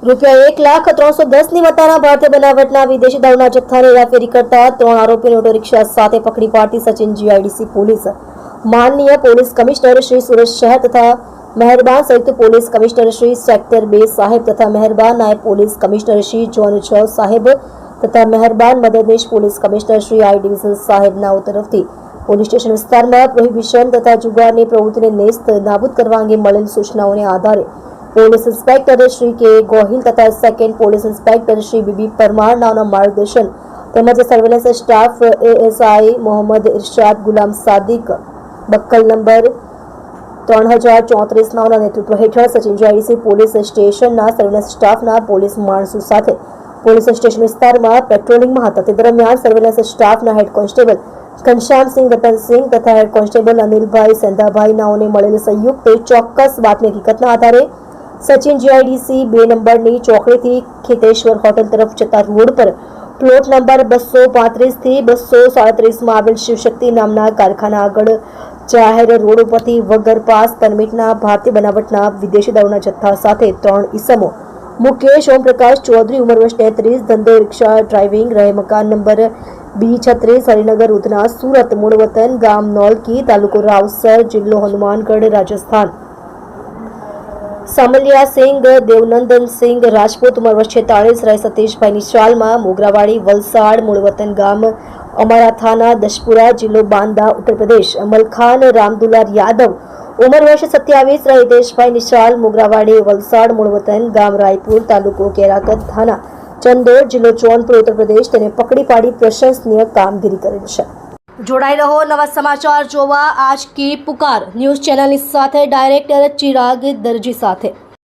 ₹1,310,ની મત્તાના ભારતીય બનાવટના વિદેશી દારૂના જથ્થાની હેરાફેરી કરતા 3 આરોપીઓને ઓટો રિક્ષા સાથે પકડી પાડતી સચિન જીઆઈડીસી પોલીસ માનનીય પોલીસ કમિશનર શ્રી સુરત શહેર તથા મહેરબાન સંયુક્ત પોલીસ કમિશનર શ્રી સેક્ટર 2 સાહેબ તથા મહેરબાન નાયબ પોલીસ કમિશનર શ્રી ઝોન 6 સાહેબ તથા મહેરબાન મદદનીશ પોલીસ કમિશનર શ્રી આઈ ડિવિઝન સાહેબના તરફથી પોલીસ સ્ટેશન વિસ્તારમાં પ્રોહિબિશન તથા જુગારની પ્રવૃત્તિને નેસ્ત નાબૂદ કરવા અંગે મળેલ સૂચનાઓને આધારે police inspector Shri K Gohil તથા second police inspector Shri BB Parmar નાઓના માર્ગદર્શન તેમજ surveillance staff ASI Mohammad Irshad Gulam Sadiq buckle number 3034 નાઓના નેતૃત્વ હેઠળ સચિન જીઆઈડીસી પોલીસ સ્ટેશનના સર્વેલન્સ સ્ટાફના પોલીસ માણસો સાથે પોલીસ સ્ટેશન વિસ્તારમાં પેટ્રોલિંગમાં હતા. તે દરમિયાન સર્વેલન્સ સ્ટાફના હેડ કોન્સ્ટેબલ ઘનશ્યામસિંહ રતનસિંહ તથા હેડ કોન્સ્ટેબલ અનિલભાઈ સેંધાભાઈ નાઓને મળેલ સંયુક્ત ચોક્કસ બાતમી હકીકતના આધારે સચિન જીઆઈડીસી 2 નંબરની ચોકડીથી ખેતેશ્વર હોટલ તરફ જતા રોડ પર પ્લોટ નંબર 235 થી 237 માં આવેલ શિવશક્તિ નામના કારખાના આગળ જાહેર રોડ ઉપરથી વગર પાસ પરમિટના ભારતીય બનાવટના વિદેશી દારૂના જથ્થા સાથે 3 ઈસમો મુકેશ ઓમપ્રકાશ ચૌધરી ઉંમર વર્ષ 33 ધંધો રિક્ષા ડ્રાઇવિંગ રહે મકાન નંબર B36 હરિનગર ઉધના સુરત મૂળ વતન ગામ નોલકી તાલુકો રાવસર જિલ્લો હનુમાનગઢ રાજસ્થાન સમલિયા સિંહ દેવનંદન સિંહ રાજપૂત ઉંમર વર્ષ 46 રહે સતીશભાઈ નિશાલમાં મોગરાવાડી વલસાડ મૂળ વતન ગામ અમારા થાના દશપુરા જિલ્લો બાંદા ઉત્તર પ્રદેશ અમલખાન રામદુલાર યાદવ ઉંમર વર્ષ 27 રહે હિતેશભાઈ નિશાલ મોગરાવાડી વલસાડ મૂળ વતન ગામ રાયપુર તાલુકો કેરાકત થાના ચંદોર જિલ્લો જૌનપુર ઉત્તર પ્રદેશ તેને પકડી પાડી પ્રશંસનીય કામગીરી કરેલ છે. જોડાઈ રહો નવા સમાચાર જોવા આજ કી પુકાર ન્યૂઝ ચેનલની સાથે ડાયરેક્ટર ચિરાગ દરજી સાથે.